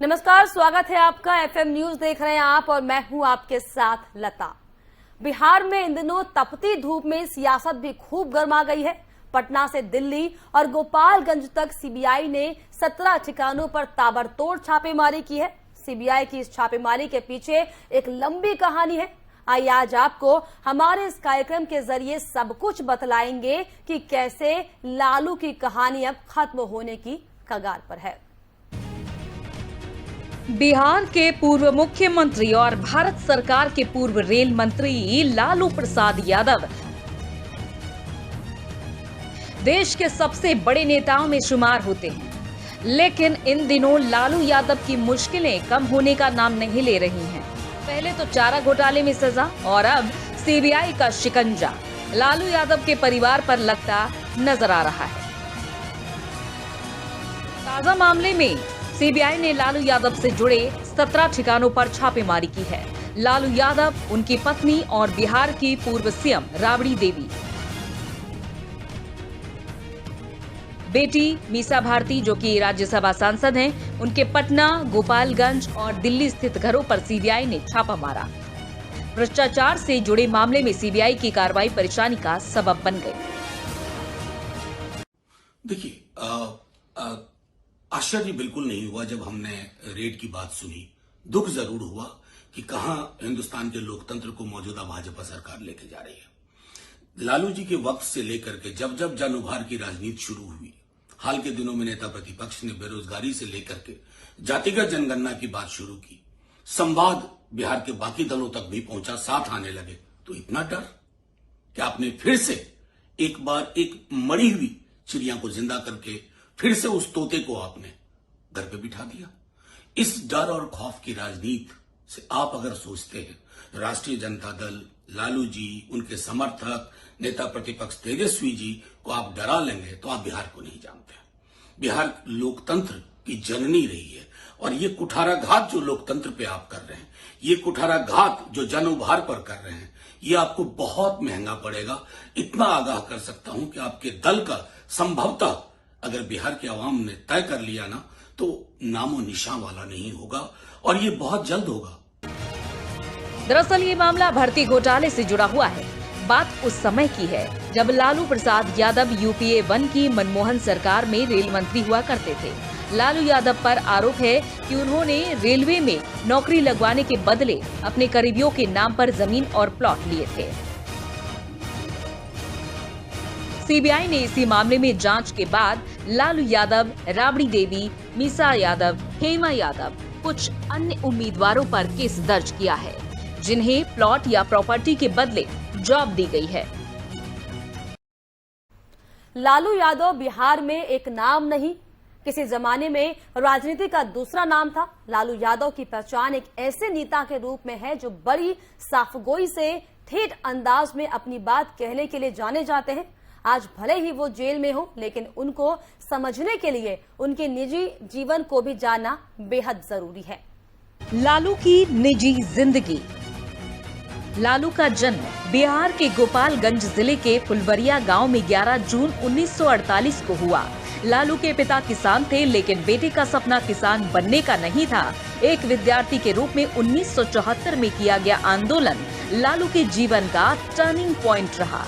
नमस्कार, स्वागत है आपका। एफएम न्यूज देख रहे हैं आप और मैं हूं आपके साथ लता। बिहार में इन दिनों तपती धूप में सियासत भी खूब गर्मा गई है। पटना से दिल्ली और गोपालगंज तक सीबीआई ने 17 ठिकानों पर ताबड़तोड़ छापेमारी की है। सीबीआई की इस छापेमारी के पीछे एक लंबी कहानी है। आइए आज आपको हमारे इस कार्यक्रम के जरिए सब कुछ बतलाएंगे कि कैसे लालू की कहानी अब खत्म होने की कगार पर है। बिहार के पूर्व मुख्यमंत्री और भारत सरकार के पूर्व रेल मंत्री लालू प्रसाद यादव देश के सबसे बड़े नेताओं में शुमार होते हैं, लेकिन इन दिनों लालू यादव की मुश्किलें कम होने का नाम नहीं ले रही हैं। पहले तो चारा घोटाले में सजा और अब सीबीआई का शिकंजा लालू यादव के परिवार पर लगता नजर आ रहा है। ताजा मामले में सीबीआई ने लालू यादव से जुड़े 17 ठिकानों पर छापेमारी की है। लालू यादव, उनकी पत्नी और बिहार की पूर्व सीएम राबड़ी देवी, बेटी मीसा भारती जो कि राज्यसभा सांसद हैं, उनके पटना, गोपालगंज और दिल्ली स्थित घरों पर सीबीआई ने छापा मारा। भ्रष्टाचार से जुड़े मामले में सीबीआई की कार्रवाई परेशानी का सबब बन गई। देखिए, आश्चर्य बिल्कुल नहीं हुआ जब हमने रेड की बात सुनी। दुख जरूर हुआ कि कहां हिंदुस्तान के लोकतंत्र को मौजूदा भाजपा सरकार लेके जा रही है। लालू जी के वक्त से लेकर के जब जब जन उभार की राजनीति शुरू हुई, हाल के दिनों में नेता प्रतिपक्ष ने बेरोजगारी से लेकर के जातिगत जनगणना की बात शुरू की, संवाद बिहार के बाकी दलों तक भी पहुंचा, साथ आने लगे, तो इतना डर कि आपने फिर से एक बार एक मरी हुई चिड़िया को जिंदा करके फिर से उस तोते को आपने घर पे बिठा दिया। इस डर और खौफ की राजनीति से आप अगर सोचते हैं राष्ट्रीय जनता दल, लालू जी, उनके समर्थक, नेता प्रतिपक्ष तेजस्वी जी को आप डरा लेंगे तो आप बिहार को नहीं जानते। बिहार लोकतंत्र की जननी रही है और ये कुठाराघात जो लोकतंत्र पे आप कर रहे हैं, ये कुठाराघात जो जन उभार पर कर रहे हैं, ये आपको बहुत महंगा पड़ेगा। इतना आगाह कर सकता हूं कि आपके दल का संभवतः अगर बिहार की आवाम ने तय कर लिया ना, तो नामो निशान वाला नहीं होगा और ये बहुत जल्द होगा। दरअसल ये मामला भर्ती घोटाले से जुड़ा हुआ है। बात उस समय की है जब लालू प्रसाद यादव यूपीए 1 की मनमोहन सरकार में रेल मंत्री हुआ करते थे। लालू यादव पर आरोप है कि उन्होंने रेलवे में नौकरी लगवाने के बदले अपने करीबियों के नाम पर जमीन और प्लॉट लिए थे। सीबीआई ने इसी मामले में जांच के बाद लालू यादव, राबड़ी देवी, मीसा यादव, हेमा यादव, कुछ अन्य उम्मीदवारों पर केस दर्ज किया है, जिन्हें प्लॉट या प्रॉपर्टी के बदले जॉब दी गई है। लालू यादव बिहार में एक नाम नहीं, किसी जमाने में राजनीति का दूसरा नाम था। लालू यादव की पहचान एक ऐसे नेता के रूप में है जो बड़ी साफगोई से ठेठ अंदाज में अपनी बात कहने के लिए जाने जाते हैं। आज भले ही वो जेल में हो, लेकिन उनको समझने के लिए उनके निजी जीवन को भी जानना बेहद जरूरी है। लालू की निजी जिंदगी। लालू का जन्म बिहार के गोपालगंज जिले के फुलवरिया गांव में 11 जून 1948 को हुआ। लालू के पिता किसान थे, लेकिन बेटे का सपना किसान बनने का नहीं था। एक विद्यार्थी के रूप में 1974 में किया गया आंदोलन लालू के जीवन का टर्निंग पॉइंट रहा।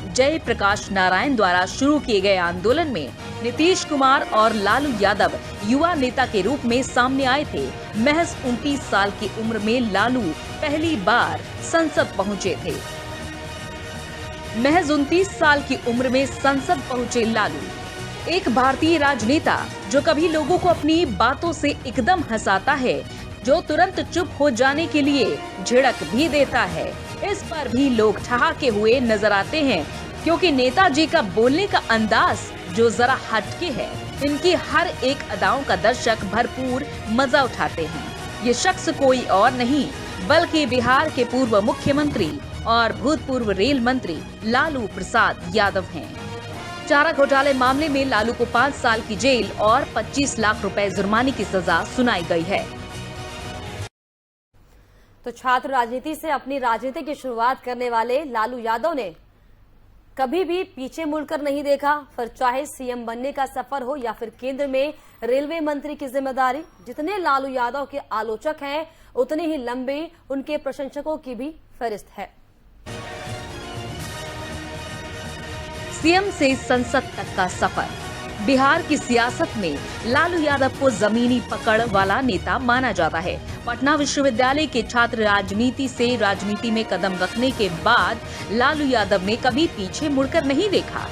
जय प्रकाश नारायण द्वारा शुरू किए गए आंदोलन में नीतीश कुमार और लालू यादव युवा नेता के रूप में सामने आए थे। महज 29 साल की उम्र में लालू पहली बार संसद पहुंचे थे। महज 29 साल की उम्र में संसद पहुंचे लालू, एक भारतीय राजनेता जो कभी लोगों को अपनी बातों से एकदम हंसाता है, जो तुरंत चुप हो जाने के लिए झिड़क भी देता है। इस पर भी लोग ठहाके हुए नजर आते हैं, क्योंकि नेताजी का बोलने का अंदाज जो जरा हटके है। इनकी हर एक अदाओं का दर्शक भरपूर मजा उठाते हैं। ये शख्स कोई और नहीं बल्कि बिहार के पूर्व मुख्यमंत्री और भूतपूर्व रेल मंत्री लालू प्रसाद यादव हैं। चारा घोटाले मामले में लालू को 5 साल की जेल और 25 लाख रुपए जुर्माने की सजा सुनाई गई है। तो छात्र राजनीति से अपनी राजनीति की शुरुआत करने वाले लालू यादव ने कभी भी पीछे मुड़कर नहीं देखा। फिर चाहे सीएम बनने का सफर हो या फिर केंद्र में रेलवे मंत्री की जिम्मेदारी। जितने लालू यादव के आलोचक हैं, उतने ही लंबे उनके प्रशंसकों की भी फहरिस्त है। सीएम से संसद तक का सफर। बिहार की सियासत में लालू यादव को जमीनी पकड़ वाला नेता माना जाता है। पटना विश्वविद्यालय के छात्र राजनीति से राजनीति में कदम रखने के बाद लालू यादव ने कभी पीछे मुड़कर नहीं देखा।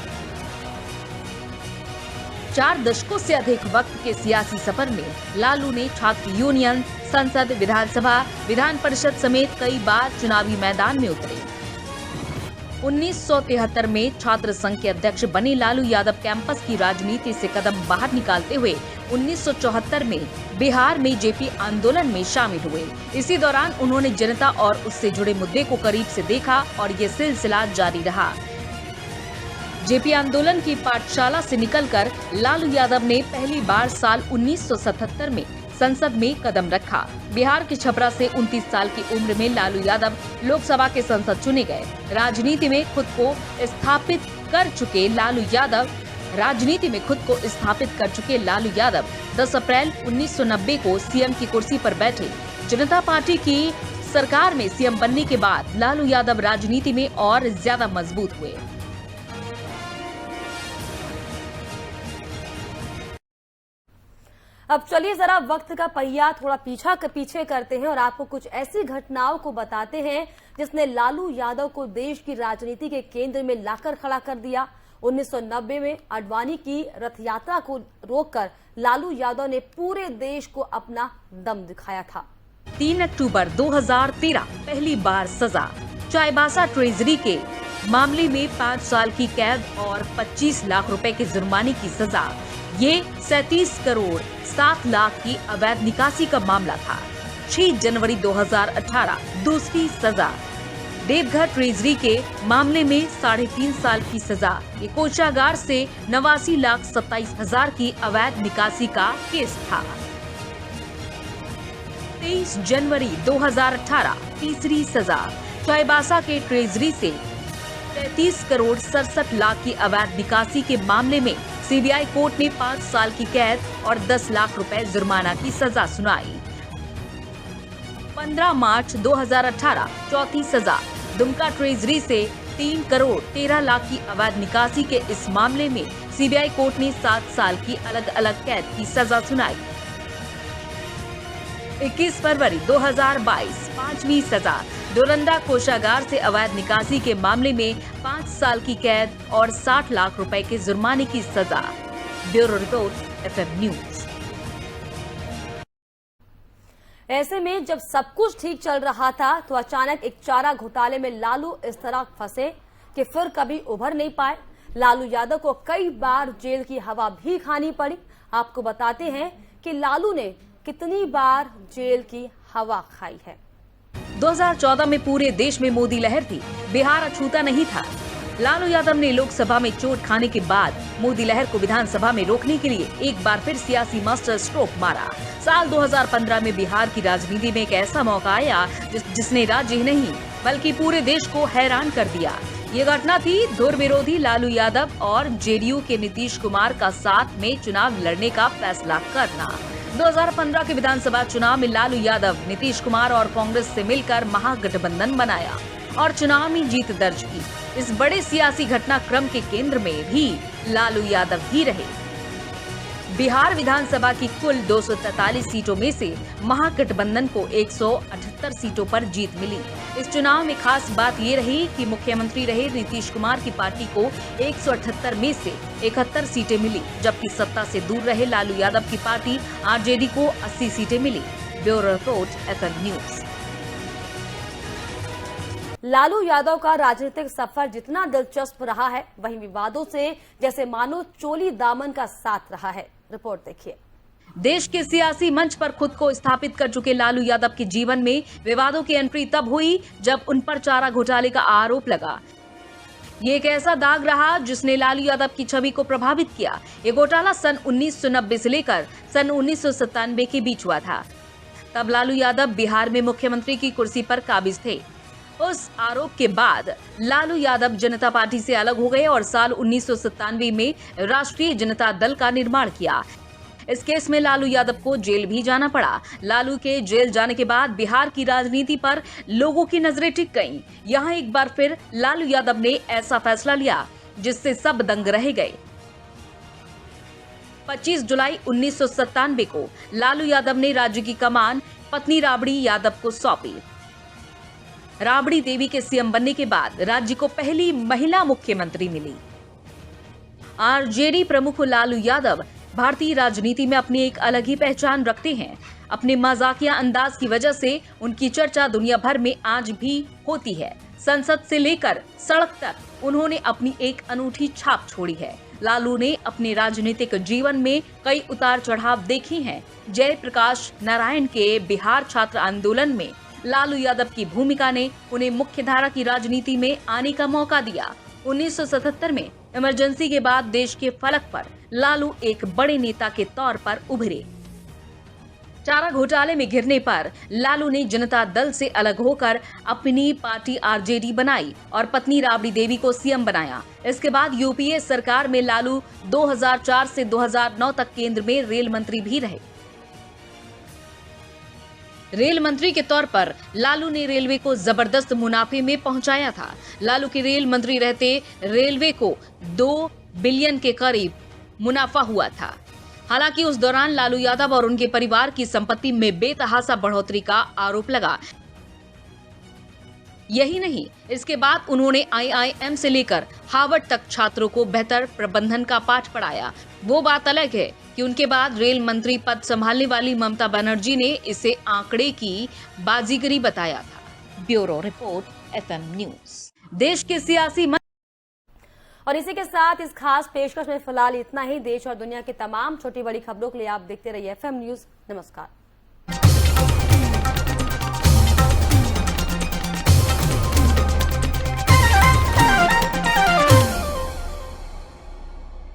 4 दशकों से अधिक वक्त के सियासी सफर में लालू ने छात्र यूनियन, संसद, विधानसभा, विधान परिषद समेत कई बार चुनावी मैदान में उतरे। 1973 में छात्र संघ के अध्यक्ष बने लालू यादव कैंपस की राजनीति से कदम बाहर निकालते हुए 1974 में बिहार में जेपी आंदोलन में शामिल हुए। इसी दौरान उन्होंने जनता और उससे जुड़े मुद्दे को करीब से देखा और ये सिलसिला जारी रहा। जेपी आंदोलन की पाठशाला से निकलकर लालू यादव ने पहली बार साल 1977 में संसद में कदम रखा। बिहार के छपरा से 29 साल की उम्र में लालू यादव लोकसभा के सांसद चुने गए। राजनीति में खुद को स्थापित कर चुके लालू यादव 10 अप्रैल 1990 को सीएम की कुर्सी पर बैठे। जनता पार्टी की सरकार में सीएम बनने के बाद लालू यादव राजनीति में और ज्यादा मजबूत हुए। अब चलिए जरा वक्त का पहिया थोड़ा पीछे करते हैं और आपको कुछ ऐसी घटनाओं को बताते हैं जिसने लालू यादव को देश की राजनीति के केंद्र में लाकर खड़ा कर दिया। 1990 में आडवाणी की रथ यात्रा को रोककर लालू यादव ने पूरे देश को अपना दम दिखाया था। 3 अक्टूबर 2013 पहली बार सजा। चाईबासा ट्रेजरी के मामले में 5 साल की कैद और 25 लाख रुपए के जुर्माने की सजा। ये 37 करोड़ 7 लाख की अवैध निकासी का मामला था। 6 जनवरी 2018 दूसरी सजा। देवघर ट्रेजरी के मामले में 3.5 साल की सजा। ये कोषागार से 89,27,000 की अवैध निकासी का केस था। 23 जनवरी 2018 तीसरी सजा। चाईबासा के ट्रेजरी से 33 करोड़ 67 लाख की अवैध निकासी के मामले में सीबीआई कोर्ट ने 5 साल की कैद और 10 लाख रुपए जुर्माना की सजा सुनाई। 15 मार्च 2018 चौथी सजा। दुमका ट्रेजरी से 3 करोड़ 13 लाख की अवैध निकासी के इस मामले में सीबीआई कोर्ट ने 7 साल की अलग अलग कैद की सजा सुनाई। 21 फरवरी 2022 पांचवी सजा। डोरंडा कोषागार से अवैध निकासी के मामले में 5 साल की कैद और 60 लाख रुपए के जुर्माने की सजा। Bureau report FM news. ऐसे में जब सब कुछ ठीक चल रहा था तो अचानक एक चारा घोटाले में लालू इस तरह फंसे कि फिर कभी उभर नहीं पाए। लालू यादव को कई बार जेल की हवा भी खानी पड़ी। आपको बताते हैं कि लालू ने कितनी बार जेल की हवा खाई है। 2014 में पूरे देश में मोदी लहर थी। बिहार अछूता नहीं था। लालू यादव ने लोकसभा में चोट खाने के बाद मोदी लहर को विधानसभा में रोकने के लिए एक बार फिर सियासी मास्टर स्ट्रोक मारा। साल 2015 में बिहार की राजनीति में एक ऐसा मौका आया जिसने राज्य ही नहीं बल्कि पूरे देश को हैरान कर दिया। ये घटना थी धुर विरोधी लालू यादव और जेडीयू के नीतीश कुमार का साथ में चुनाव लड़ने का फैसला करना। 2015 के विधानसभा चुनाव में लालू यादव नीतीश कुमार और कांग्रेस से मिलकर महागठबंधन बनाया और चुनाव में जीत दर्ज की। इस बड़े सियासी घटनाक्रम के केंद्र में भी लालू यादव ही रहे। बिहार विधानसभा की कुल 243 सीटों में से महागठबंधन को 178 सीटों पर जीत मिली। इस चुनाव में खास बात ये रही कि मुख्यमंत्री रहे नीतीश कुमार की पार्टी को 178 में से 71 सीटें मिली, जबकि सत्ता से दूर रहे लालू यादव की पार्टी आरजेडी को 80 सीटें मिली। Bureau report FM news. Lalu Yadav का राजनीतिक सफर जितना दिलचस्प रहा है, वहीं विवादों से जैसे मानो चोली दामन का साथ रहा है। रिपोर्ट देखिए। देश के सियासी मंच पर खुद को स्थापित कर चुके लालू यादव के जीवन में विवादों की एंट्री तब हुई जब उन पर चारा घोटाले का आरोप लगा। ये एक ऐसा दाग रहा जिसने लालू यादव की छवि को प्रभावित किया। ये घोटाला सन 1990 से लेकर सन 1997 के बीच हुआ था। तब लालू यादव बिहार में मुख्यमंत्री की कुर्सी पर काबिज थे। उस आरोप के बाद लालू यादव जनता पार्टी से अलग हो गए और साल 1997 में राष्ट्रीय जनता दल का निर्माण किया। इस केस में लालू यादव को जेल भी जाना पड़ा। लालू के जेल जाने के बाद बिहार की राजनीति पर लोगों की नजरें टिक गईं। यहाँ एक बार फिर लालू यादव ने ऐसा फैसला लिया जिससे सब दंग रह गए। 25 जुलाई 1997 को लालू यादव ने राज्य की कमान पत्नी राबड़ी यादव को सौंपी। राबड़ी देवी के सीएम बनने के बाद राज्य को पहली महिला मुख्यमंत्री मिली। आरजेडी प्रमुख लालू यादव भारतीय राजनीति में अपनी एक अलग ही पहचान रखते हैं। अपने मजाकिया अंदाज की वजह से उनकी चर्चा दुनिया भर में आज भी होती है। संसद से लेकर सड़क तक उन्होंने अपनी एक अनूठी छाप छोड़ी है। लालू ने अपने राजनीतिक जीवन में कई उतार चढ़ाव देखे हैं। जयप्रकाश नारायण के बिहार छात्र आंदोलन में लालू यादव की भूमिका ने उन्हें मुख्यधारा की राजनीति में आने का मौका दिया। 1977 में इमरजेंसी के बाद देश के फलक पर लालू एक बड़े नेता के तौर पर उभरे। चारा घोटाले में घिरने पर लालू ने जनता दल से अलग होकर अपनी पार्टी आरजेडी बनाई और पत्नी राबड़ी देवी को सीएम बनाया। इसके बाद यूपीए सरकार में लालू 2004 से 2009 तक केंद्र में रेल मंत्री भी रहे। रेल मंत्री के तौर पर लालू ने रेलवे को जबरदस्त मुनाफे में पहुंचाया था। लालू के रेल मंत्री रहते रेलवे को 2 बिलियन के करीब मुनाफा हुआ था। हालांकि उस दौरान लालू यादव और उनके परिवार की संपत्ति में बेतहासा बढ़ोतरी का आरोप लगा। यही नहीं, इसके बाद उन्होंने आईआईएम से लेकर हार्वर्ड तक छात्रों को बेहतर प्रबंधन का पाठ पढ़ाया। वो बात अलग है कि उनके बाद रेल मंत्री पद संभालने वाली ममता बनर्जी ने इसे आंकड़े की बाजीगरी बताया था। Bureau report FM news. देश के सियासी और इसी के साथ इस खास पेशकश में फिलहाल इतना ही। देश और दुनिया की तमाम छोटी बड़ी खबरों के लिए आप देखते रहिए एफएम न्यूज। नमस्कार।